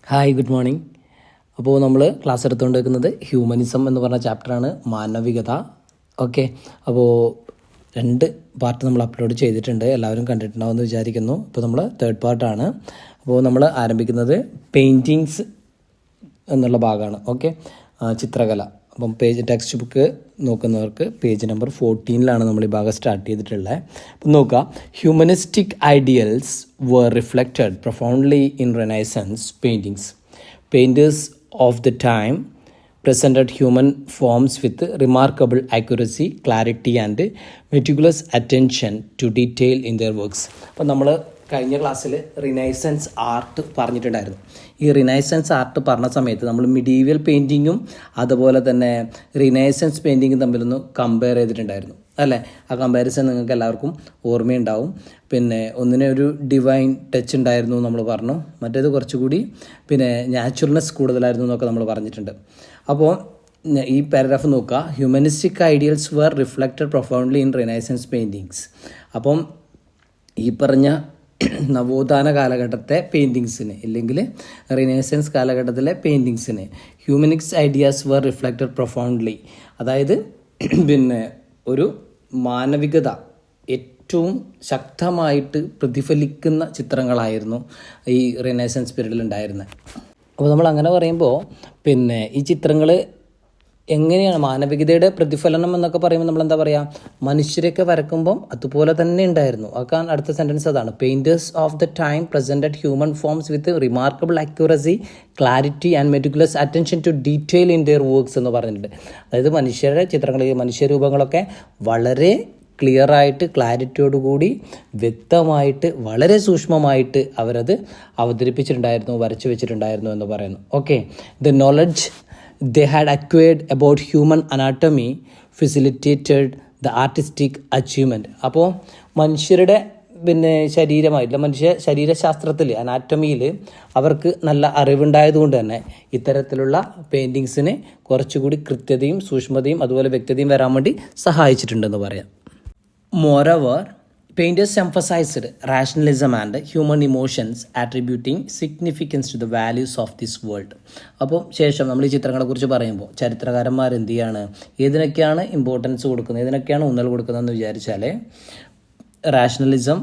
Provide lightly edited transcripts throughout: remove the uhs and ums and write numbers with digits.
Hi, good morning. അപ്പോൾ നമ്മൾ class എടുത്തുകൊണ്ട് വെക്കുന്നത് ഹ്യൂമനിസം എന്ന് പറഞ്ഞ ചാപ്റ്ററാണ്, മാനവികത. ഓക്കെ, അപ്പോൾ 2 പാർട്ട് നമ്മൾ അപ്ലോഡ് ചെയ്തിട്ടുണ്ട്, എല്ലാവരും കണ്ടിട്ടുണ്ടാവുമെന്ന് വിചാരിക്കുന്നു. ഇപ്പോൾ നമ്മൾ 3rd പാർട്ടാണ്. അപ്പോൾ നമ്മൾ ആരംഭിക്കുന്നത് പെയിൻറ്റിങ്സ് എന്നുള്ള ഭാഗമാണ്. ഓക്കെ, ചിത്രകല. അപ്പം ടെക്സ്റ്റ് ബുക്ക് നോക്കുന്നവർക്ക് പേജ് നമ്പർ 14 നമ്മൾ ഈ ഭാഗം സ്റ്റാർട്ട് ചെയ്തിട്ടുള്ളത്. അപ്പം നോക്കുക, humanistic ideals were reflected profoundly in Renaissance paintings. Painters of the time presented human forms with remarkable accuracy, clarity and meticulous attention to detail in their works. അപ്പോൾ നമ്മൾ കഴിഞ്ഞ ക്ലാസ്സിൽ റിനൈസൻസ് ആർട്ട് പറഞ്ഞിട്ടുണ്ടായിരുന്നു. ഈ റിനൈസൻസ് ആർട്ട് പറഞ്ഞ സമയത്ത് നമ്മൾ medieval പെയിൻറ്റിങ്ങും അതുപോലെ തന്നെ റിനൈസൻസ് പെയിൻറ്റിങ്ങും തമ്മിലൊന്ന് കമ്പയർ ചെയ്തിട്ടുണ്ടായിരുന്നു അല്ലേ. ആ കമ്പാരിസൺ നിങ്ങൾക്ക് എല്ലാവർക്കും ഓർമ്മയുണ്ടാവും. പിന്നെ ഒന്നിനെ ഒരു ഡിവൈൻ ടച്ച് ഉണ്ടായിരുന്നു നമ്മൾ പറഞ്ഞു, മറ്റേത് കുറച്ചുകൂടി പിന്നെ നാച്ചുറൽനെസ് കൂടുതലായിരുന്നു എന്നൊക്കെ നമ്മൾ പറഞ്ഞിട്ടുണ്ട്. അപ്പോൾ ഈ പാരഗ്രാഫ് നോക്കുക, humanistic ideals were reflected profoundly in Renaissance paintings. അപ്പം ഈ പറഞ്ഞ നവോത്ഥാന കാലഘട്ടത്തെ പെയിൻറ്റിങ്സിന് ഇല്ലെങ്കിൽ റിനൈസൻസ് കാലഘട്ടത്തിലെ പെയിൻറ്റിങ്സിന് humanics ideas were reflected profoundly, അതായത് പിന്നെ ഒരു മാനവികത ഏറ്റവും ശക്തമായിട്ട് പ്രതിഫലിക്കുന്ന ചിത്രങ്ങളായിരുന്നു ഈ റിനൈസൻസ് പീരീഡിൽ ഉണ്ടായിരുന്നത്. അപ്പോൾ നമ്മൾ അങ്ങനെ പറയുമ്പോൾ പിന്നെ ഈ ചിത്രങ്ങൾ എങ്ങനെയാണ് മാനവികതയുടെ പ്രതിഫലനം എന്നൊക്കെ പറയുമ്പോൾ നമ്മൾ എന്താ പറയുക, മനുഷ്യരെയൊക്കെ വരക്കുമ്പം അതുപോലെ തന്നെ ഉണ്ടായിരുന്നു. അതൊക്കെ അടുത്ത സെൻറ്റൻസ് അതാണ്. Painters of the time presented human forms with remarkable accuracy, clarity and meticulous attention to detail in their works എന്ന് പറഞ്ഞിട്ടുണ്ട്. അതായത് മനുഷ്യരുടെ ചിത്രങ്ങൾ, മനുഷ്യരൂപങ്ങളൊക്കെ വളരെ ക്ലിയറായിട്ട് ക്ലാരിറ്റിയോടുകൂടി വ്യക്തമായിട്ട് വളരെ സൂക്ഷ്മമായിട്ട് അവരത് അവതരിപ്പിച്ചിട്ടുണ്ടായിരുന്നു, വരച്ചു വെച്ചിട്ടുണ്ടായിരുന്നു എന്ന് പറയുന്നു. Okay, the knowledge they had acquired about human anatomy facilitated the artistic achievement. അപ്പോൾ മനുഷ്യരുടെ പിന്നെ ശരീരമായിട്ടുള്ള മനുഷ്യ ശരീരശാസ്ത്രത്തിൽ അനാറ്റമിയിൽ അവർക്ക് നല്ല അറിവുണ്ടായതുകൊണ്ട് തന്നെ ഇത്തരത്തിലുള്ള പെയിൻറ്റിങ്സിന് കുറച്ചുകൂടി കൃത്യതയും സൂക്ഷ്മതയും അതുപോലെ വ്യക്തതയും വരാൻ വേണ്ടി സഹായിച്ചിട്ടുണ്ടെന്ന് പറയാം. Moreover, painters emphasized rationalism and human emotions, attributing significance to the values of this world. അപ്പോൾ ശേഷം നമ്മൾ ഈ ചിത്രങ്ങളെക്കുറിച്ച് പറയുമ്പോൾ ചരിത്രകാരന്മാർ എന്ത് ചെയ്യാണ്, ഏതിനൊക്കെയാണ് ഇമ്പോർട്ടൻസ് കൊടുക്കുന്നത്, ഏതിനൊക്കെയാണ് ഊന്നൽ കൊടുക്കുന്നതെന്ന് വിചാരിച്ചാൽ rationalism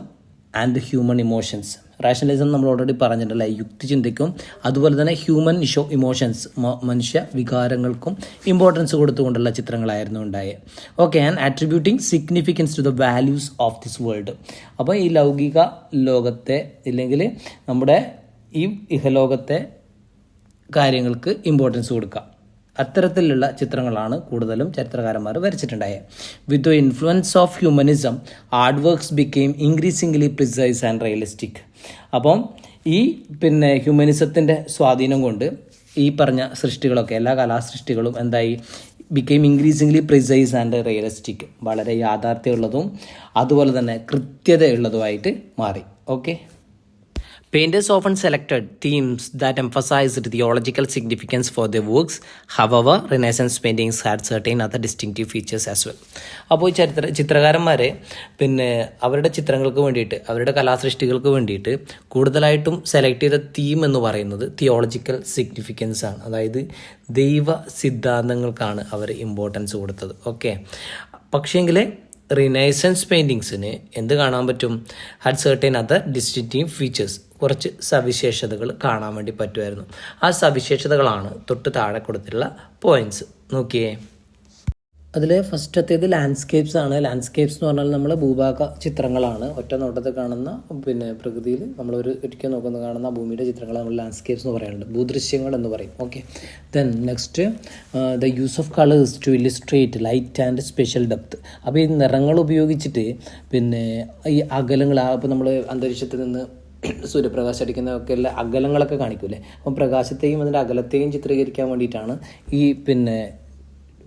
and human emotions. Rationalism നമ്മൾ ഓൾറെഡി പറഞ്ഞിട്ടല്ലേ, യുക്തിചിന്തയ്ക്കും അതുപോലെ തന്നെ ഹ്യൂമൻ ഇമോഷൻസ് മനുഷ്യ വികാരങ്ങൾക്കും ഇമ്പോർട്ടൻസ് കൊടുത്തുകൊണ്ടുള്ള ചിത്രങ്ങളായിരുന്നു ഉണ്ടായത്. Okay, and attributing significance to the values of this world. അപ്പോൾ ഈ ലൗകിക ലോകത്തെ ഇല്ലെങ്കിൽ നമ്മുടെ ഈ ഇഹലോകത്തെ കാര്യങ്ങൾക്ക് ഇമ്പോർട്ടൻസ് കൊടുക്കുക. അത്തരത്തിലുള്ള ചിത്രങ്ങളാണ് കൂടുതലും ചരിത്രകാരന്മാർ വരച്ചിട്ടുണ്ടായത്. With the influence of humanism art works became increasingly precise and realistic. അപ്പം ഈ പിന്നെ ഹ്യൂമനിസത്തിൻ്റെ സ്വാധീനം കൊണ്ട് ഈ പറഞ്ഞ സൃഷ്ടികളൊക്കെ, എല്ലാ കലാസൃഷ്ടികളും എന്തായി, became increasingly precise and realistic, വളരെ യാഥാർത്ഥ്യമുള്ളതും അതുപോലെ തന്നെ കൃത്യതയുള്ളതുമായിട്ട് മാറി. Okay, painters often selected themes that emphasized theological significance for their works. However, Renaissance paintings had certain other distinctive features as well. അപ്പോൾ ഈ ചിത്രകാരന്മാരെ പിന്നെ അവരുടെ ചിത്രങ്ങൾക്ക് വേണ്ടിയിട്ട്, അവരുടെ കലാസൃഷ്ടികൾക്ക് വേണ്ടിയിട്ട് കൂടുതലായിട്ടും സെലക്ട് ചെയ്ത തീം എന്ന് പറയുന്നത് തിയോളജിക്കൽ സിഗ്നിഫിക്കൻസ് ആണ്. അതായത് ദൈവ സിദ്ധാന്തങ്ങൾക്കാണ് അവർ ഇമ്പോർട്ടൻസ് കൊടുത്തത്. ഓക്കെ, പക്ഷേങ്കിൽ റിനൈസൻസ് പെയിൻറ്റിങ്സിന് എന്ത് കാണാൻ പറ്റും, had certain other distinctive features, കുറച്ച് സവിശേഷതകൾ കാണാൻ വേണ്ടി പറ്റുമായിരുന്നു. ആ സവിശേഷതകളാണ് തൊട്ട് താഴെ കൊടുത്തിട്ടുള്ള പോയിൻറ്റ്സ്. നോക്കിയേ, അതിൽ ഫസ്റ്റത്തേത് ലാൻഡ്സ്കേപ്സ് ആണ്. ലാൻഡ്സ്കേപ്സ് എന്ന് പറഞ്ഞാൽ നമ്മൾ ഭൂഭാഗ ചിത്രങ്ങളാണ്. ഒറ്റ നോട്ടത്തിൽ കാണുന്ന പിന്നെ പ്രകൃതിയിൽ ഒരിക്കൽ നോക്കുന്ന കാണുന്ന ഭൂമിയുടെ ചിത്രങ്ങൾ നമ്മൾ ലാൻഡ്സ്കേപ്സ് എന്ന് പറയാറുണ്ട്, ഭൂദൃശ്യങ്ങൾ എന്ന് പറയും. Okay, then next the use of colours to illustrate light and spatial depth. അപ്പോൾ ഈ നിറങ്ങൾ ഉപയോഗിച്ചിട്ട് പിന്നെ ഈ അകലങ്ങൾ, അപ്പോൾ നമ്മൾ അന്തരീക്ഷത്തിൽ നിന്ന് സൂര്യപ്രകാശം അടിക്കുന്നതൊക്കെ ഉള്ള അകലങ്ങളൊക്കെ കാണിക്കൂലേ, അപ്പം പ്രകാശത്തെയും അതിൻ്റെ അകലത്തെയും ചിത്രീകരിക്കാൻ വേണ്ടിയിട്ടാണ് ഈ പിന്നെ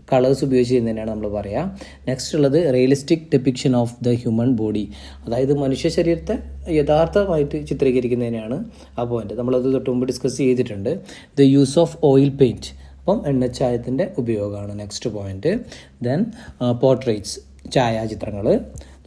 കളേഴ്സ് ഉപയോഗിച്ച് ചെയ്യുന്നതിനാണ് നമ്മൾ പറയുക. നെക്സ്റ്റ് ഉള്ളത് realistic depiction of the human body, അതായത് മനുഷ്യ ശരീരത്തെ യഥാർത്ഥമായിട്ട് ചിത്രീകരിക്കുന്നതിനാണ് ആ പോയിന്റ്. നമ്മളത് തൊട്ട് മുമ്പ് ഡിസ്കസ് ചെയ്തിട്ടുണ്ട്. The use of oil paint, അപ്പം എണ്ണച്ചായത്തിൻ്റെ ഉപയോഗമാണ് നെക്സ്റ്റ് പോയിന്റ്. ദെൻ പോർട്രേറ്റ്സ്, ഛായാചിത്രങ്ങൾ.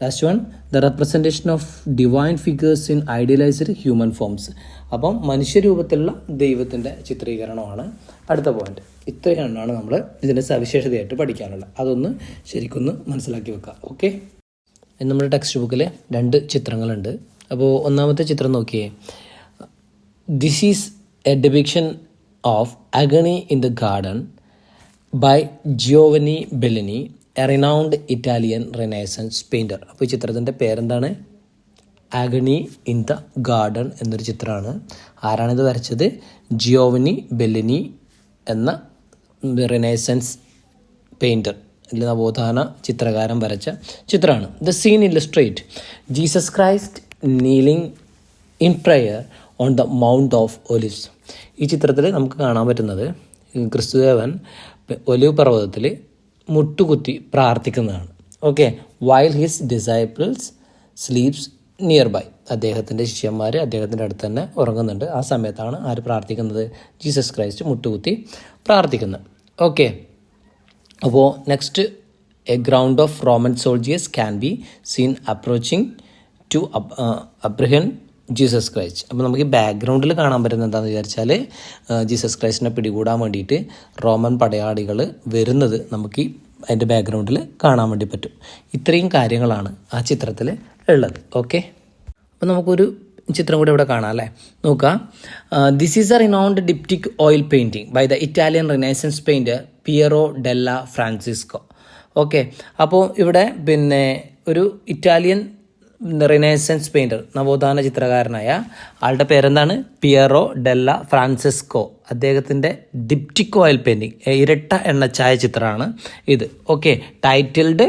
Last one, the representation of divine figures in idealised human forms. അപ്പം മനുഷ്യരൂപത്തിലുള്ള ദൈവത്തിൻ്റെ ചിത്രീകരണമാണ് അടുത്ത പോയിന്റ്. ഇത്രയാണ് നമ്മൾ ഇതിൻ്റെ സവിശേഷതയായിട്ട് പഠിക്കാനുള്ളത്. അതൊന്ന് ശരിക്കൊന്ന് മനസ്സിലാക്കി വെക്കുക. ഓക്കെ, നമ്മുടെ ടെക്സ്റ്റ് ബുക്കിൽ 2 ചിത്രങ്ങളുണ്ട്. അപ്പോൾ ഒന്നാമത്തെ ചിത്രം നോക്കിയേ. This is a depiction of agony in the garden by Giovanni Bellini, a renowned Italian Renaissance painter. അപ്പോൾ ഈ ചിത്രത്തിൻ്റെ പേരെന്താണ്? അഗണി ഇൻ ദ ഗാർഡൻ എന്നൊരു ചിത്രമാണ്. ആരാണിത് വരച്ചത്? ജിയോവനി ബെല്ലിനി എന്ന റിനൈസൻസ് പെയിൻറ്റർ, നവോത്ഥാന ചിത്രകാരൻ വരച്ച ചിത്രമാണ്. The scene illustrate Jesus Christ kneeling in prayer on the Mount of Olives. ഈ ചിത്രത്തിൽ നമുക്ക് കാണാൻ പറ്റുന്നത് ക്രിസ്തുദേവൻ ഒലിവ് പർവ്വതത്തിൽ മുട്ടുകുത്തി പ്രാർത്ഥിക്കുന്നതാണ്. Okay, while his disciples sleeps nearby. അദ്ദേഹത്തിൻ്റെ ശിഷ്യന്മാർ അദ്ദേഹത്തിൻ്റെ അടുത്ത് തന്നെ ഉറങ്ങുന്നുണ്ട്. ആ സമയത്താണ് ആര് പ്രാർത്ഥിക്കുന്നത്? ജീസസ് ക്രൈസ്റ്റ് മുട്ടുകുത്തി പ്രാർത്ഥിക്കുന്നത്. ഓക്കെ, അപ്പോൾ next, a ground of Roman soldiers can be seen approaching to apprehend Jesus Christ. അപ്പോൾ നമുക്ക് ഈ ബാക്ക്ഗ്രൗണ്ടിൽ കാണാൻ പറ്റുന്നത് എന്താണെന്ന് വിചാരിച്ചാൽ ജീസസ് ക്രൈസ്റ്റിനെ പിടികൂടാൻ വേണ്ടിയിട്ട് റോമൻ പടയാളികൾ വരുന്നത് നമുക്ക് ഈ അതിൻ്റെ ബാക്ക്ഗ്രൗണ്ടിൽ കാണാൻ വേണ്ടി പറ്റും. ഇത്രയും കാര്യങ്ങളാണ് ആ ചിത്രത്തിൽ ഉള്ളത്. ഓക്കെ, അപ്പോൾ നമുക്കൊരു ചിത്രം കൂടെ ഇവിടെ കാണാം അല്ലേ? നോക്കാം. This is a renowned diptych oil painting by the Italian Renaissance painter Piero della Francesco. Okay, അപ്പോൾ ഇവിടെ പിന്നെ ഒരു ഇറ്റാലിയൻ റിനൈസൻസ് പെയിൻറ്റർ, നവോത്ഥാന ചിത്രകാരനായ ആളുടെ പേരെന്താണ്? Piero della Francesco. അദ്ദേഹത്തിൻ്റെ ഡിപ്റ്റിക് ഓയിൽ പെയിൻറ്റിങ്, ഇരട്ട എണ്ണച്ചായ ചിത്രമാണ് ഇത്. Okay, titled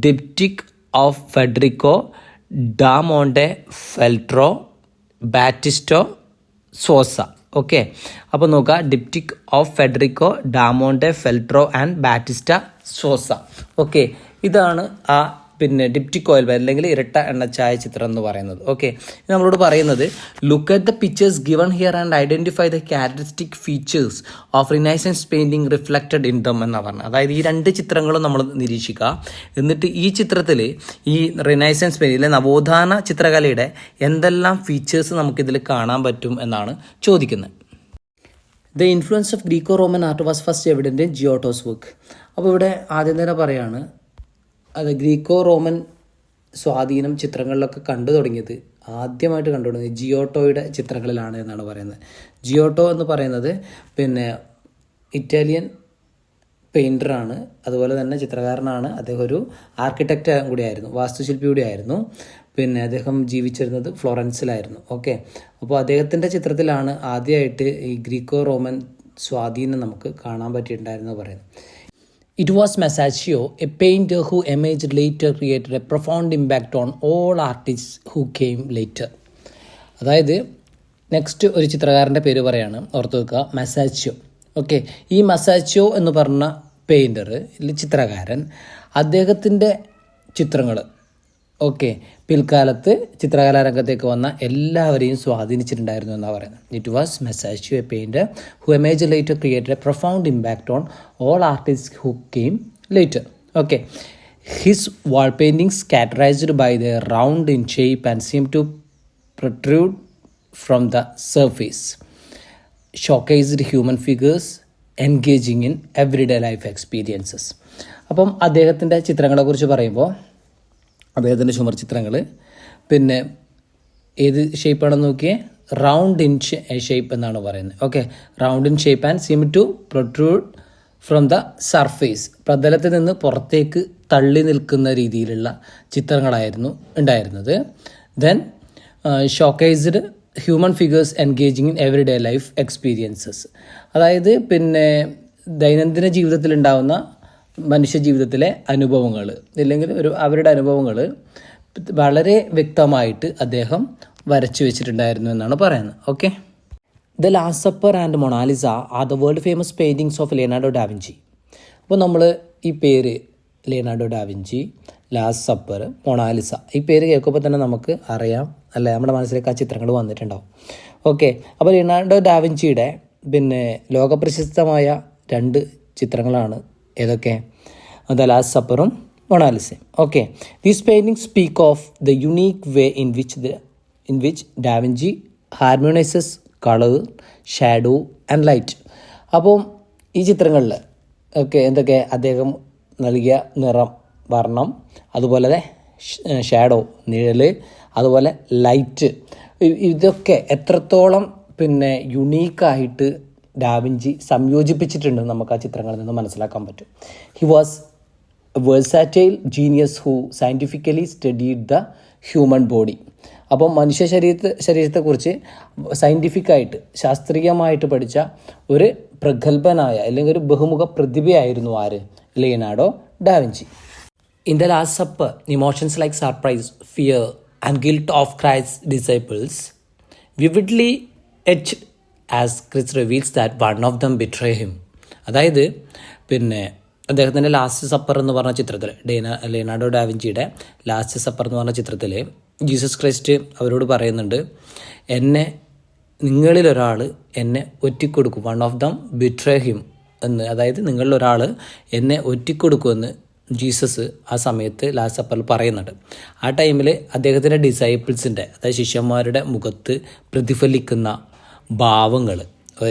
diptych of Federico da Montefeltro Battisto Sosa. Okay, അപ്പോൾ നോക്കുക, diptych of Federico da Montefeltro and Battista Sosa. Okay, ഇതാണ് ആ പിന്നെ ഡിപ്റ്റിക് ഓയിൽ അല്ലെങ്കിൽ ഇരട്ട എണ്ണച്ചായ ചിത്രം എന്ന് പറയുന്നത്. ഓക്കെ, നമ്മളോട് പറയുന്നത് look at the pictures given here and identify the characteristic features of renaissance painting reflected in them എന്നാണ് പറഞ്ഞത്. അതായത് ഈ 2 ചിത്രങ്ങളും നമ്മൾ നിരീക്ഷിക്കുക. എന്നിട്ട് ഈ ചിത്രത്തിൽ ഈ റിനൈസൻസ് പെയിൻറ്റിലെ നവോത്ഥാന ചിത്രകലയുടെ എന്തെല്ലാം ഫീച്ചേഴ്സ് നമുക്കിതിൽ കാണാൻ പറ്റും എന്നാണ് ചോദിക്കുന്നത്. The influence of Greco Roman art was first evident in Giotto's work. അപ്പോൾ ഇവിടെ ആദ്യം തന്നെ പറയാണ്, അത് ഗ്രീക്കോ റോമൻ സ്വാധീനം ചിത്രങ്ങളിലൊക്കെ ആദ്യമായിട്ട് കണ്ടു തുടങ്ങിയത് ജിയോട്ടോയുടെ ചിത്രങ്ങളിലാണ് എന്നാണ് പറയുന്നത്. ജിയോട്ടോ എന്ന് പറയുന്നത് പിന്നെ ഇറ്റാലിയൻ പെയിൻറ്ററാണ്, അതുപോലെ തന്നെ ചിത്രകാരനാണ്. അദ്ദേഹം ഒരു ആർക്കിടെക്റ്റ് കൂടിയായിരുന്നു, വാസ്തുശില്പി കൂടിയായിരുന്നു. പിന്നെ അദ്ദേഹം ജീവിച്ചിരുന്നത് ഫ്ലോറൻസിലായിരുന്നു. ഓക്കെ, അപ്പോൾ അദ്ദേഹത്തിൻ്റെ ചിത്രത്തിലാണ് ആദ്യമായിട്ട് ഈ ഗ്രീക്കോ റോമൻ സ്വാധീനം നമുക്ക് കാണാൻ പറ്റിയിട്ടുണ്ടായിരുന്നു പറയുന്നത്. It was Masaccio, a painter who emerged later, created a profound impact on all artists who came later. അതായത് നെക്സ്റ്റ് ഒരു ചിത്രകാരൻ്റെ പേര് പറയാണ്, ഓർത്ത് വെക്കുക, മസാച്ചിയോ. ഓക്കെ, ഈ മസാച്ചിയോ എന്ന് പറഞ്ഞ പെയിൻറ്റർ, ചിത്രകാരൻ, അദ്ദേഹത്തിൻ്റെ ചിത്രങ്ങൾ ഓക്കെ പിൽക്കാലത്ത് ചിത്രകലാരംഗത്തേക്ക് വന്ന എല്ലാവരെയും സ്വാധീനിച്ചിട്ടുണ്ടായിരുന്നു എന്നാണ് പറയുന്നത്. It was Masaccio, a painter who emerged later created a profound impact on all artist who came later. Okay, his wall paintings characterised by the round in shape and seem to protrude from the surface, showcased human figures engaging in everyday life experiences. അപ്പം അദ്ദേഹത്തിൻ്റെ ചിത്രങ്ങളെക്കുറിച്ച് പറയുമ്പോൾ അദ്ദേഹത്തിൻ്റെ ചുമർ ചിത്രങ്ങൾ പിന്നെ ഏത് ഷേപ്പാണെന്ന് നോക്കിയേ, round in shape എന്നാണ് പറയുന്നത്. Okay, round in shape and seem to protrude from the surface, പ്രതലത്തിൽ നിന്ന് പുറത്തേക്ക് തള്ളി നിൽക്കുന്ന രീതിയിലുള്ള ചിത്രങ്ങളായിരുന്നു ഉണ്ടായിരുന്നത്. Then showcased human figures engaging in everyday life experiences, അതായത് പിന്നെ ദൈനംദിന ജീവിതത്തിലുണ്ടാകുന്ന മനുഷ്യ ജീവിതത്തിലെ അനുഭവങ്ങൾ അല്ലെങ്കിൽ അവരുടെ അനുഭവങ്ങൾ വളരെ വ്യക്തമായിട്ട് അദ്ദേഹം വരച്ചു വെച്ചിട്ടുണ്ടായിരുന്നു എന്നാണ് പറയുന്നത്. Okay, the last supper and Mona Lisa are the world famous paintings of Leonardo da Vinci. അപ്പോൾ നമ്മൾ ഈ പേര് Leonardo da Vinci, last supper, Mona Lisa, ഈ പേര് കേൾക്കുമ്പോൾ തന്നെ നമുക്ക് അറിയാം അല്ലേ, നമ്മുടെ മനസ്സിലേക്ക് ആ ചിത്രങ്ങൾ വന്നിട്ടുണ്ടാവും. ഓക്കെ, അപ്പോൾ ലിയനാർഡോ ഡാവിഞ്ചിയുടെ പിന്നെ ലോകപ്രശസ്തമായ 2 ചിത്രങ്ങളാണ് ഏതൊക്കെ? ദ ലാസ്റ്റ് സപ്പറും മൊണാലിസയും. Okay, these paintings speak of the unique way in which da Vinci harmonises colour, shadow and light. അപ്പം ഈ ചിത്രങ്ങളിൽ ഒക്കെ എന്തൊക്കെ അദ്ദേഹം നൽകിയ നിറം, വർണ്ണം, അതുപോലെ ഷാഡോ നിഴൽ, അതുപോലെ ലൈറ്റ്, ഇതൊക്കെ എത്രത്തോളം യുണീക്കായിട്ട് ഡാവിഞ്ചി സംയോജിപ്പിച്ചിട്ടുണ്ടെന്ന് നമുക്ക് ആ ചിത്രങ്ങളിൽ നിന്ന് മനസ്സിലാക്കാൻ പറ്റും. He was a versatile genius who scientifically studied the human body. അപ്പം മനുഷ്യ ശരീരത്തെക്കുറിച്ച് സയൻറ്റിഫിക്കായിട്ട് ശാസ്ത്രീയമായിട്ട് പഠിച്ച ഒരു പ്രഗത്ഭനായ അല്ലെങ്കിൽ ഒരു ബഹുമുഖ പ്രതിഭയായിരുന്നു ആര്? Leonardo da Vinci. In the Last Supper, emotions like surprise, fear, and guilt of Christ's disciples vividly etched as Christ reveals that one of them betray him. അതായത് അദ്ദേഹത്തിൻ്റെ ലാസ്റ്റ് സപ്പർ എന്ന് പറഞ്ഞ ചിത്രത്തിൽ, ലിയനാർഡോ ഡാവിഞ്ചിയുടെ ലാസ്റ്റ് സപ്പർ എന്ന് പറഞ്ഞ ചിത്രത്തിൽ Jesus Christ അവരോട് പറയുന്നുണ്ട്, നിങ്ങളിലൊരാൾ എന്നെ ഒറ്റിക്കൊടുക്കും, one of them betray him എന്ന്. അതായത് നിങ്ങളിലൊരാൾ എന്നെ ഒറ്റിക്കൊടുക്കുമെന്ന് ജീസസ് ആ സമയത്ത് ലാസ്റ്റ് സപ്പറിൽ പറയുന്നുണ്ട്. ആ ടൈമിൽ അദ്ദേഹത്തിൻ്റെ ഡിസൈപ്പിൾസിൻ്റെ, അതായത് ശിഷ്യന്മാരുടെ മുഖത്ത് പ്രതിഫലിക്കുന്ന ഭാവങ്ങൾ,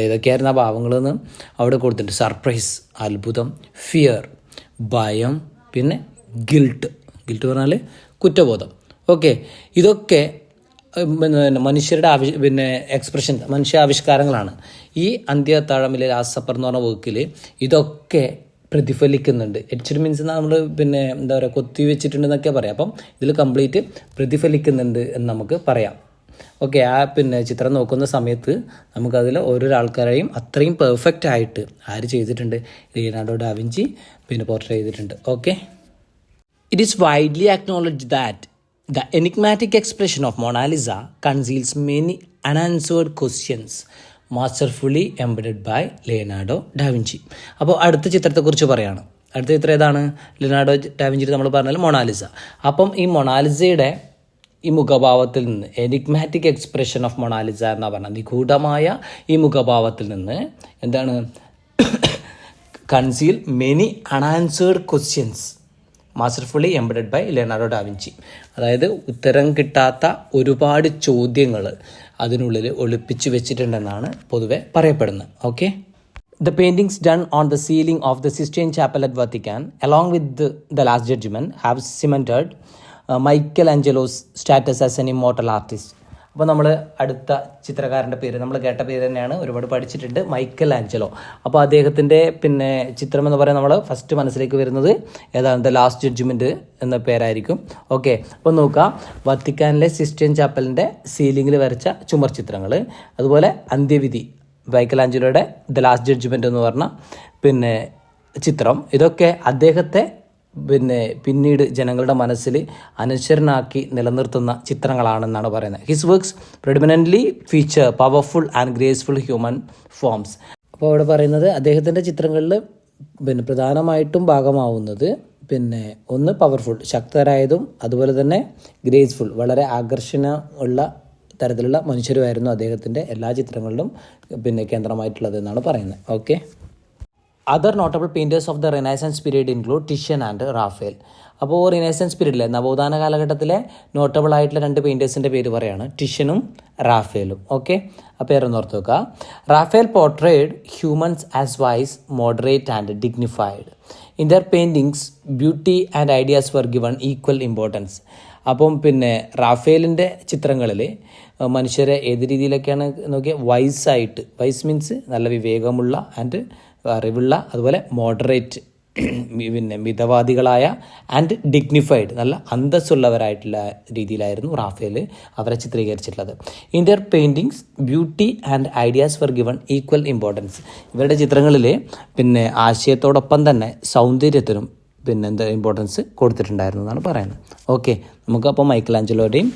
ഏതൊക്കെയായിരുന്നു ആ ഭാവങ്ങളെന്ന് അവിടെ കൊടുത്തിട്ടുണ്ട്. സർപ്രൈസ്, അത്ഭുതം, ഫിയർ, ഭയം, പിന്നെ ഗിൽട്ട് പറഞ്ഞാൽ കുറ്റബോധം. ഓക്കെ, ഇതൊക്കെ മനുഷ്യരുടെ എക്സ്പ്രഷൻ, മനുഷ്യ ആവിഷ്കാരങ്ങളാണ്. ഈ അന്ത്യത്താഴമിലെ ലാസ്റ്റ് സപ്പർ എന്ന് പറഞ്ഞ വർക്കിൽ ഇതൊക്കെ പ്രതിഫലിക്കുന്നുണ്ട്. എച്ച്ഡ് മീൻസ് നമ്മൾ എന്താ പറയുക, കൊത്തി വെച്ചിട്ടുണ്ടെന്നൊക്കെ പറയാം. അപ്പം ഇതിൽ കംപ്ലീറ്റ് പ്രതിഫലിക്കുന്നുണ്ട് എന്ന് നമുക്ക് പറയാം. ഓക്കെ, ആ ചിത്രം നോക്കുന്ന സമയത്ത് നമുക്കതിൽ ഓരോരോ ആൾക്കാരെയും അത്രയും പെർഫെക്റ്റ് ആയിട്ട് ആര് ചെയ്തിട്ടുണ്ട്? ലിയനാർഡോ ഡാവിഞ്ചി പോർട്രേ ചെയ്തിട്ടുണ്ട്. Okay, it is widely acknowledged that the enigmatic expression of Mona Lisa conceals many unanswered questions masterfully embedded by Leonardo da Vinci. അപ്പോൾ അടുത്ത ചിത്രത്തെക്കുറിച്ച് പറയുകയാണ്. അടുത്ത ചിത്രം ഏതാണ്? ലിയനാർഡോ ഡാവിഞ്ചി നമ്മൾ പറഞ്ഞാൽ മൊണാലിസ. അപ്പം ഈ മൊണാലിസയുടെ ഈ മുഖഭാവത്തിൽ നിന്ന്, എനിഗ്മാറ്റിക് എക്സ്പ്രഷൻ ഓഫ് മൊണാലിസ എന്നാണ് പറഞ്ഞത്, നിഗൂഢമായ ഈ മുഖഭാവത്തിൽ നിന്ന് എന്താണ്? Conceal many unanswered questions masterfully embedded by Leonardo da Vinci. അതായത് ഉത്തരം കിട്ടാത്ത ഒരുപാട് ചോദ്യങ്ങൾ അതിനുള്ളിൽ ഒളിപ്പിച്ചു വെച്ചിട്ടുണ്ടെന്നാണ് പൊതുവെ പറയപ്പെടുന്നത്. Okay, the paintings done on the ceiling of the Sistine Chapel at Vatican along with the Last Judgement have cemented Michelangelo's status as an immortal artist. അപ്പോൾ നമ്മൾ അടുത്ത ചിത്രകാരൻ്റെ പേര് നമ്മൾ കേട്ട പേര് തന്നെയാണ്, ഒരുപാട് പഠിച്ചിട്ടുണ്ട്, മൈക്കൽ ആഞ്ചലോ. അപ്പോൾ അദ്ദേഹത്തിൻ്റെ ചിത്രം എന്ന് പറയുന്നത് നമ്മൾ ഫസ്റ്റ് മനസ്സിലേക്ക് വരുന്നത് ഏതാണ്? ദ ലാസ്റ്റ് ജഡ്ജ്മെൻറ്റ് എന്ന പേരായിരിക്കും. ഓക്കെ, അപ്പോൾ നോക്കുക, വത്തിക്കാനിലെ സിസ്റ്റൈൻ ചാപ്പലിൻ്റെ സീലിങ്ങിൽ വരച്ച ചുമർ ചിത്രങ്ങൾ, അതുപോലെ അന്ത്യവിധി മൈക്കൽ ആഞ്ചലോയുടെ ദ ലാസ്റ്റ് ജഡ്ജ്മെൻറ്റ് എന്ന് പറഞ്ഞ ചിത്രം, ഇതൊക്കെ അദ്ദേഹത്തെ പിന്നീട് ജനങ്ങളുടെ മനസ്സിൽ അനശ്വരനാക്കി നിലനിർത്തുന്ന ചിത്രങ്ങളാണെന്നാണ് പറയുന്നത്. His works predominantly feature powerful and graceful human forms. അപ്പോൾ അവിടെ പറയുന്നത് അദ്ദേഹത്തിൻ്റെ ചിത്രങ്ങളിൽ പ്രധാനമായിട്ടും ഭാഗമാവുന്നത് ഒന്ന് പവർഫുൾ, ശക്തരായതും, അതുപോലെ തന്നെ ഗ്രേസ്ഫുൾ, വളരെ ആകർഷണ ഉള്ള തരത്തിലുള്ള മനുഷ്യരുമായിരുന്നു അദ്ദേഹത്തിൻ്റെ എല്ലാ ചിത്രങ്ങളിലും കേന്ദ്രമായിട്ടുള്ളത് എന്നാണ് പറയുന്നത്. Okay, other notable painters of the Renaissance period include Titian and Raphael. അപ്പോൾ റിനൈസൻസ് പീരീഡിലെ നവോത്ഥാന കാലഘട്ടത്തിലെ നോട്ടബിൾ ആയിട്ടുള്ള രണ്ട് പെയിൻറ്റേഴ്സിൻ്റെ പേര് പറയുകയാണ്, ടിഷ്യനും റാഫേലും. ഓക്കെ, ആ പേരൊന്ന് ഓർത്ത് വെക്കുക. Raphael portrayed humans as wise, moderate and dignified. In their paintings beauty and ideas were given equal importance. അപ്പം റാഫേലിൻ്റെ ചിത്രങ്ങളിൽ മനുഷ്യരെ ഏത് രീതിയിലൊക്കെയാണ് നോക്കിയാൽ വൈസായിട്ട്, വൈസ് മീൻസ് നല്ല വിവേകമുള്ള ആൻഡ് അറിവുള്ള, അതുപോലെ മോഡറേറ്റ് മിതവാദികളായ, ആൻഡ് ഡിഗ്നിഫൈഡ് നല്ല അന്തസ്സുള്ളവരായിട്ടുള്ള രീതിയിലായിരുന്നു റാഫേൽ അവരെ ചിത്രീകരിച്ചിട്ടുള്ളത്. In their paintings beauty and ideas were given equal importance. ഇവരുടെ ചിത്രങ്ങളിൽ ആശയത്തോടൊപ്പം തന്നെ സൗന്ദര്യത്തിനും ഇമ്പോർട്ടൻസ് കൊടുത്തിട്ടുണ്ടായിരുന്നു എന്നാണ് പറയുന്നത്. ഓക്കെ, നമുക്കപ്പോൾ മൈക്കൽ ആഞ്ചലോയുടെയും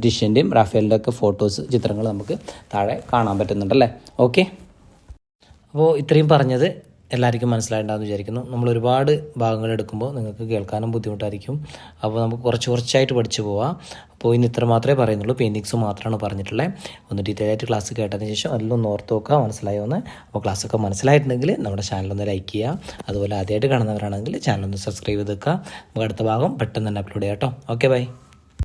ടിഷ്യൻ്റെയും റാഫേലിൻ്റെ ഒക്കെ ഫോട്ടോസ്, ചിത്രങ്ങൾ നമുക്ക് താഴെ കാണാൻ പറ്റുന്നുണ്ടല്ലേ. ഓക്കെ, അപ്പോൾ ഇത്രയും പറഞ്ഞത് എല്ലാവർക്കും മനസ്സിലായിട്ടുണ്ടാകുമെന്ന് വിചാരിക്കുന്നു. നമ്മൾ ഒരുപാട് ഭാഗങ്ങൾ എടുക്കുമ്പോൾ നിങ്ങൾക്ക് കേൾക്കാനും ബുദ്ധിമുട്ടായിരിക്കും. അപ്പോൾ നമുക്ക് കുറച്ചായിട്ട് പഠിച്ചു പോവാം. അപ്പോൾ ഇന്ന് ഇത്ര മാത്രമേ പറയുന്നുള്ളൂ, പെയിൻറ്റിങ്സ് മാത്രമാണ് പറഞ്ഞിട്ടുള്ളത്. ഒന്ന് ഡീറ്റെയിൽ ആയിട്ട് ക്ലാസ് കേട്ടതിന് ശേഷം അതിലൊന്ന് ഓർത്ത് നോക്കുക മനസ്സിലായോ എന്ന്. അപ്പോൾ ക്ലാസ്സൊക്കെ മനസ്സിലായിട്ടുണ്ടെങ്കിൽ നമ്മുടെ ചാനലൊന്ന് ലൈക്ക് ചെയ്യുക, അതുപോലെ ആദ്യമായിട്ട് കാണുന്നവരാണെങ്കിൽ ചാനലൊന്ന് സബ്സ്ക്രൈബ് ചെയ്ത് വെക്കുക. നമുക്ക് അടുത്ത ഭാഗം പെട്ടെന്ന് തന്നെ അപ്ലോഡ് ചെയ്യാം കേട്ടോ. Okay, by.